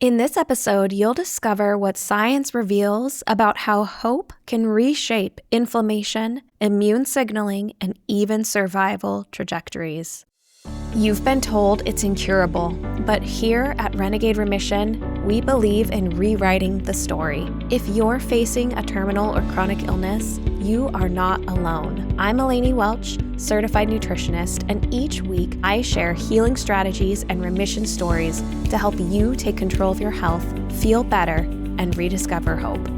In this episode, you'll discover what science reveals about how hope can reshape inflammation, immune signaling, and even survival trajectories. You've been told it's incurable, but here at Renegade Remission, we believe in rewriting the story. If you're facing a terminal or chronic illness, you are not alone. I'm Eleni Welch, certified nutritionist, and each week I share healing strategies and remission stories to help you take control of your health, feel better, and rediscover hope.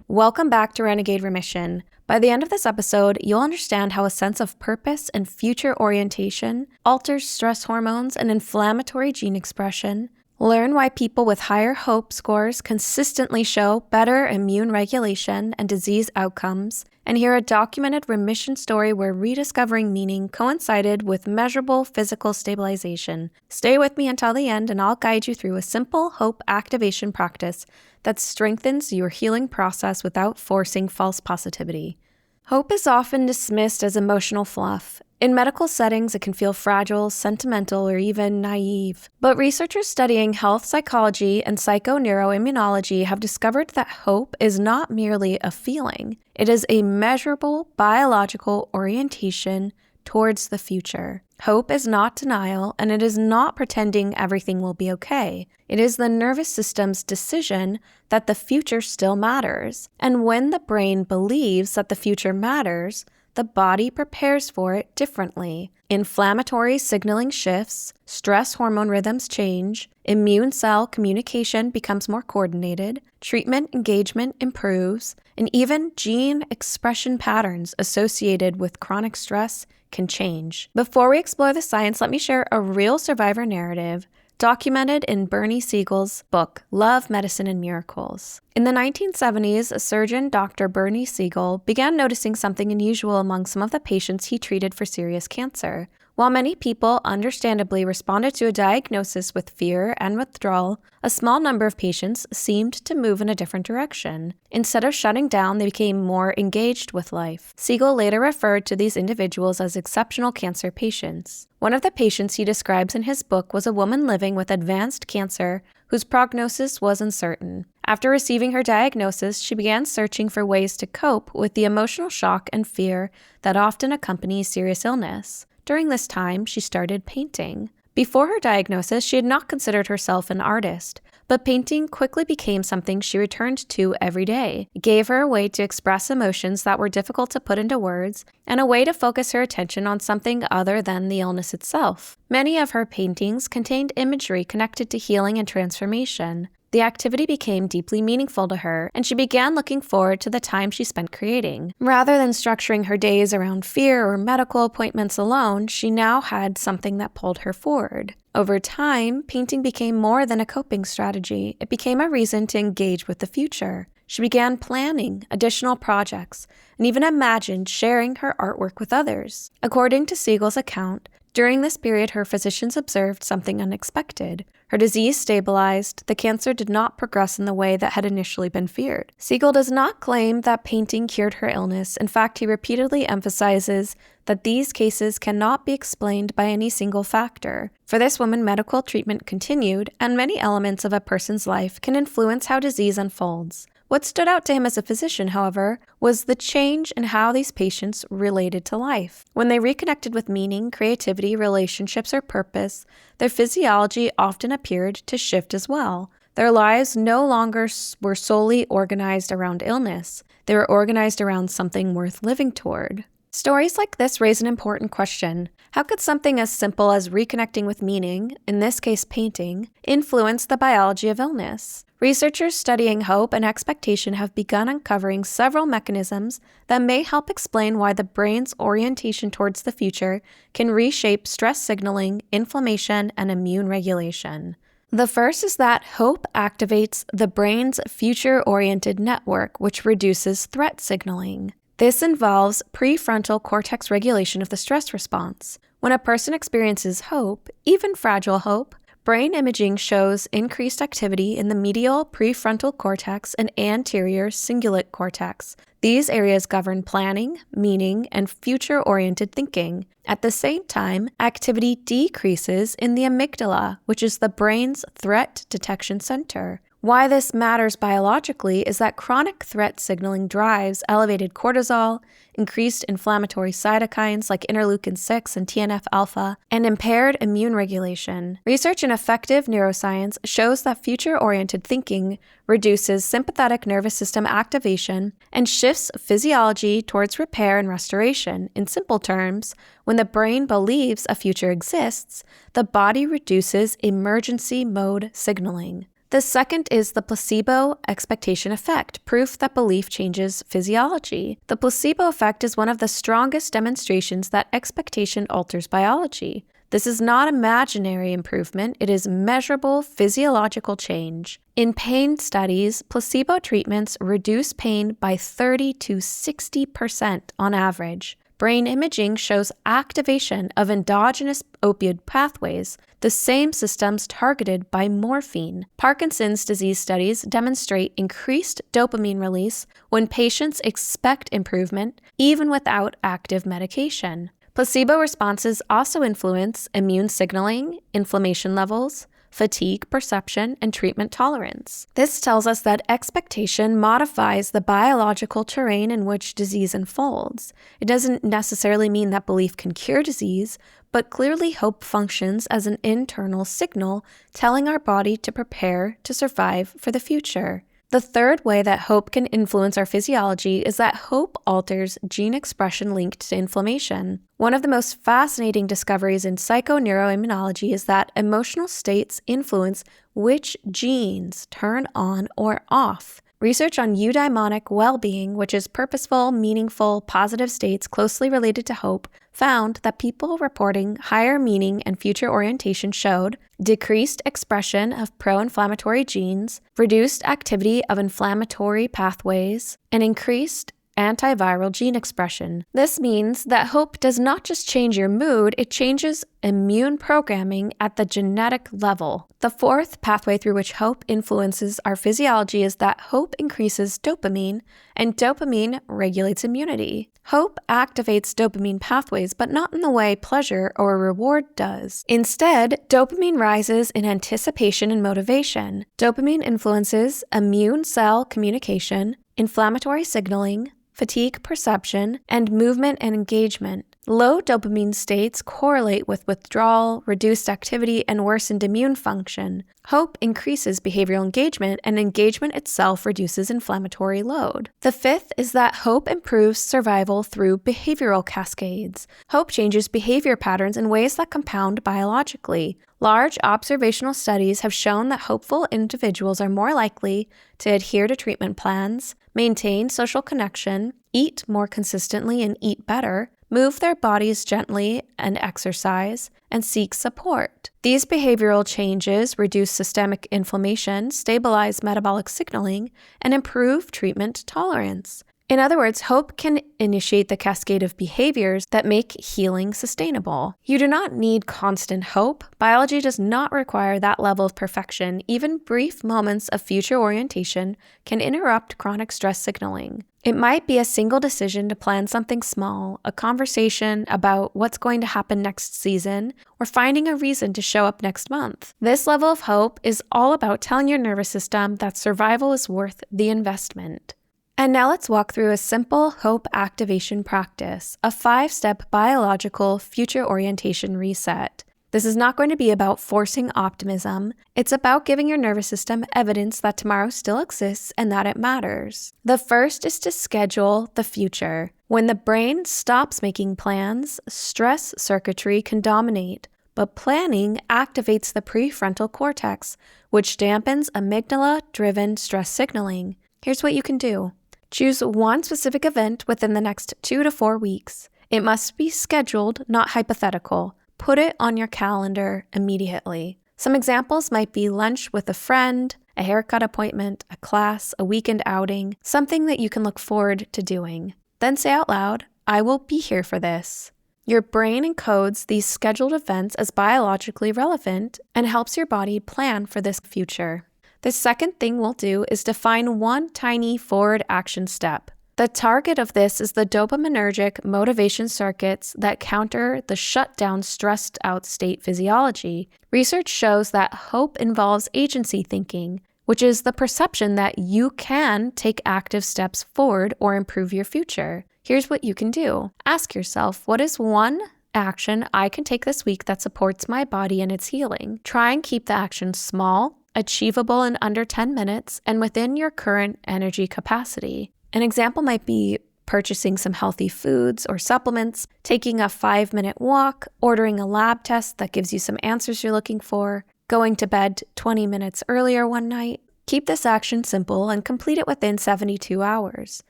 Welcome back to Renegade Remission. By the end of this episode, you'll understand how a sense of purpose and future orientation alters stress hormones and inflammatory gene expression, learn why people with higher hope scores consistently show better immune regulation and disease outcomes, and hear a documented remission story where rediscovering meaning coincided with measurable physical stabilization. Stay with me until the end and I'll guide you through a simple hope activation practice that strengthens your healing process without forcing false positivity. Hope is often dismissed as emotional fluff. In medical settings, it can feel fragile, sentimental, or even naive. But researchers studying health psychology and psychoneuroimmunology have discovered that hope is not merely a feeling. It is a measurable biological orientation towards the future. Hope is not denial, and it is not pretending everything will be okay. It is the nervous system's decision that the future still matters. And when the brain believes that the future matters, the body prepares for it differently. Inflammatory signaling shifts, stress hormone rhythms change, immune cell communication becomes more coordinated, treatment engagement improves, and even gene expression patterns associated with chronic stress can change. Before we explore the science, let me share a real survivor narrative documented in Bernie Siegel's book, Love, Medicine, and Miracles. In the 1970s, surgeon Dr. Bernie Siegel began noticing something unusual among some of the patients he treated for serious cancer. While many people understandably responded to a diagnosis with fear and withdrawal, a small number of patients seemed to move in a different direction. Instead of shutting down, they became more engaged with life. Siegel later referred to these individuals as exceptional cancer patients. One of the patients he describes in his book was a woman living with advanced cancer whose prognosis was uncertain. After receiving her diagnosis, she began searching for ways to cope with the emotional shock and fear that often accompanies serious illness. During this time, she started painting. Before her diagnosis, she had not considered herself an artist, but painting quickly became something she returned to every day. It gave her a way to express emotions that were difficult to put into words, and a way to focus her attention on something other than the illness itself. Many of her paintings contained imagery connected to healing and transformation. The activity became deeply meaningful to her, and she began looking forward to the time she spent creating. Rather than structuring her days around fear or medical appointments alone, she now had something that pulled her forward. Over time, painting became more than a coping strategy. It became a reason to engage with the future. She began planning additional projects and even imagined sharing her artwork with others. According to Siegel's account, during this period, her physicians observed something unexpected. Her disease stabilized. The cancer did not progress in the way that had initially been feared. Siegel does not claim that painting cured her illness. In fact, he repeatedly emphasizes that these cases cannot be explained by any single factor. For this woman, medical treatment continued, and many elements of a person's life can influence how disease unfolds. What stood out to him as a physician, however, was the change in how these patients related to life. When they reconnected with meaning, creativity, relationships, or purpose, their physiology often appeared to shift as well. Their lives no longer were solely organized around illness. They were organized around something worth living toward. Stories like this raise an important question. How could something as simple as reconnecting with meaning, in this case painting, influence the biology of illness? Researchers studying hope and expectation have begun uncovering several mechanisms that may help explain why the brain's orientation towards the future can reshape stress signaling, inflammation, and immune regulation. The first is that hope activates the brain's future-oriented network, which reduces threat signaling. This involves prefrontal cortex regulation of the stress response. When a person experiences hope, even fragile hope, brain imaging shows increased activity in the medial prefrontal cortex and anterior cingulate cortex. These areas govern planning, meaning, and future-oriented thinking. At the same time, activity decreases in the amygdala, which is the brain's threat detection center. Why this matters biologically is that chronic threat signaling drives elevated cortisol, increased inflammatory cytokines like interleukin-6 and TNF-alpha, and impaired immune regulation. Research in effective neuroscience shows that future-oriented thinking reduces sympathetic nervous system activation and shifts physiology towards repair and restoration. In simple terms, when the brain believes a future exists, the body reduces emergency mode signaling. The second is the placebo expectation effect, proof that belief changes physiology. The placebo effect is one of the strongest demonstrations that expectation alters biology. This is not imaginary improvement, it is measurable physiological change. In pain studies, placebo treatments reduce pain by 30 to 60% on average. Brain imaging shows activation of endogenous opioid pathways, the same systems targeted by morphine. Parkinson's disease studies demonstrate increased dopamine release when patients expect improvement, even without active medication. Placebo responses also influence immune signaling, inflammation levels, fatigue perception, and treatment tolerance. This tells us that expectation modifies the biological terrain in which disease unfolds. It doesn't necessarily mean that belief can cure disease, but clearly hope functions as an internal signal telling our body to prepare to survive for the future. The third way that hope can influence our physiology is that hope alters gene expression linked to inflammation. One of the most fascinating discoveries in psychoneuroimmunology is that emotional states influence which genes turn on or off. Research on eudaimonic well-being, which is purposeful, meaningful, positive states closely related to hope, found that people reporting higher meaning and future orientation showed decreased expression of pro-inflammatory genes, reduced activity of inflammatory pathways, and increased antiviral gene expression. This means that hope does not just change your mood, it changes immune programming at the genetic level. The fourth pathway through which hope influences our physiology is that hope increases dopamine, and dopamine regulates immunity. Hope activates dopamine pathways, but not in the way pleasure or reward does. Instead, dopamine rises in anticipation and motivation. Dopamine influences immune cell communication, inflammatory signaling, fatigue perception, and movement and engagement. Low dopamine states correlate with withdrawal, reduced activity, and worsened immune function. Hope increases behavioral engagement, and engagement itself reduces inflammatory load. The fifth is that hope improves survival through behavioral cascades. Hope changes behavior patterns in ways that compound biologically. Large observational studies have shown that hopeful individuals are more likely to adhere to treatment plans, maintain social connection, eat more consistently and eat better, move their bodies gently and exercise, and seek support. These behavioral changes reduce systemic inflammation, stabilize metabolic signaling, and improve treatment tolerance. In other words, hope can initiate the cascade of behaviors that make healing sustainable. You do not need constant hope. Biology does not require that level of perfection. Even brief moments of future orientation can interrupt chronic stress signaling. It might be a single decision to plan something small, a conversation about what's going to happen next season, or finding a reason to show up next month. This level of hope is all about telling your nervous system that survival is worth the investment. And now let's walk through a simple hope activation practice, a 5-step biological future orientation reset. This is not going to be about forcing optimism. It's about giving your nervous system evidence that tomorrow still exists and that it matters. The first is to schedule the future. When the brain stops making plans, stress circuitry can dominate, but planning activates the prefrontal cortex, which dampens amygdala-driven stress signaling. Here's what you can do. Choose one specific event within the next 2 to 4 weeks. It must be scheduled, not hypothetical. Put it on your calendar immediately. Some examples might be lunch with a friend, a haircut appointment, a class, a weekend outing, something that you can look forward to doing. Then say out loud, "I will be here for this." Your brain encodes these scheduled events as biologically relevant and helps your body plan for this future. The second thing we'll do is define one tiny forward action step. The target of this is the dopaminergic motivation circuits that counter the shutdown, stressed out state physiology. Research shows that hope involves agency thinking, which is the perception that you can take active steps forward or improve your future. Here's what you can do. Ask yourself, what is one action I can take this week that supports my body and its healing? Try and keep the action small, achievable in under 10 minutes, and within your current energy capacity. An example might be purchasing some healthy foods or supplements, taking a 5-minute walk, ordering a lab test that gives you some answers you're looking for, going to bed 20 minutes earlier one night. Keep this action simple and complete it within 72 hours.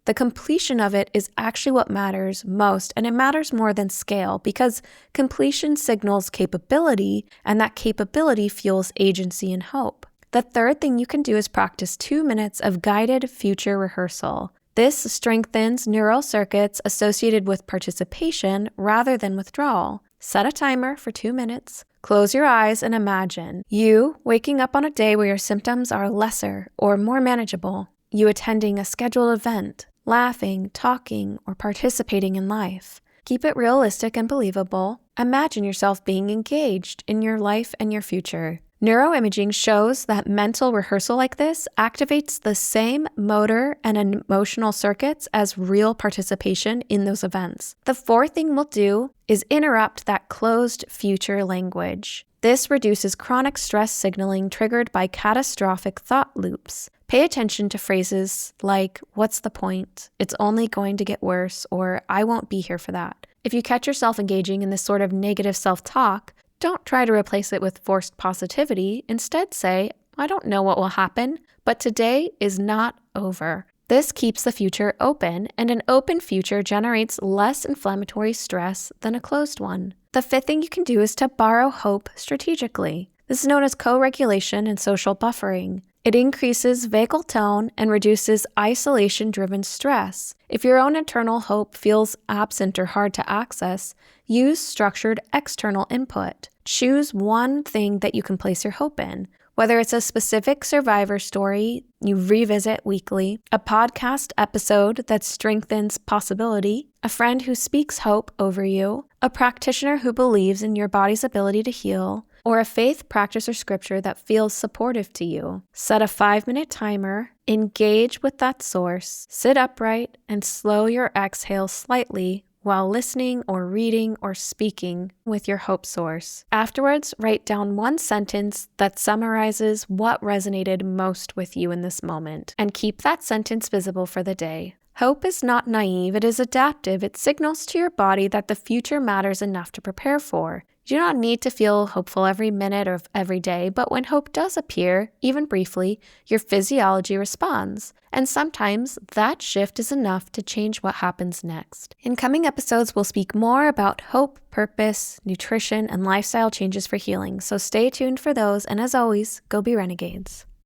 The completion of it is actually what matters most, and it matters more than scale because completion signals capability, and that capability fuels agency and hope. The third thing you can do is practice 2 minutes of guided future rehearsal. This strengthens neural circuits associated with participation rather than withdrawal. Set a timer for 2 minutes. Close your eyes and imagine you waking up on a day where your symptoms are lesser or more manageable. You attending a scheduled event, laughing, talking, or participating in life. Keep it realistic and believable. Imagine yourself being engaged in your life and your future. Neuroimaging shows that mental rehearsal like this activates the same motor and emotional circuits as real participation in those events. The fourth thing we'll do is interrupt that closed future language. This reduces chronic stress signaling triggered by catastrophic thought loops. Pay attention to phrases like, "What's the point? It's only going to get worse," or "I won't be here for that." If you catch yourself engaging in this sort of negative self-talk, don't try to replace it with forced positivity. Instead say, "I don't know what will happen, but today is not over." This keeps the future open, and an open future generates less inflammatory stress than a closed one. The fifth thing you can do is to borrow hope strategically. This is known as co-regulation and social buffering. It increases vagal tone and reduces isolation-driven stress. If your own internal hope feels absent or hard to access, use structured external input. Choose one thing that you can place your hope in, whether it's a specific survivor story you revisit weekly, a podcast episode that strengthens possibility, a friend who speaks hope over you, a practitioner who believes in your body's ability to heal, or a faith practice or scripture that feels supportive to you. Set a 5-minute timer, engage with that source, sit upright, and slow your exhale slightly while listening or reading or speaking with your hope source. Afterwards, write down one sentence that summarizes what resonated most with you in this moment, and keep that sentence visible for the day. Hope is not naive, it is adaptive. It signals to your body that the future matters enough to prepare for. You do not need to feel hopeful every minute of every day, but when hope does appear, even briefly, your physiology responds. And sometimes that shift is enough to change what happens next. In coming episodes, we'll speak more about hope, purpose, nutrition, and lifestyle changes for healing. So stay tuned for those, and as always, go be renegades.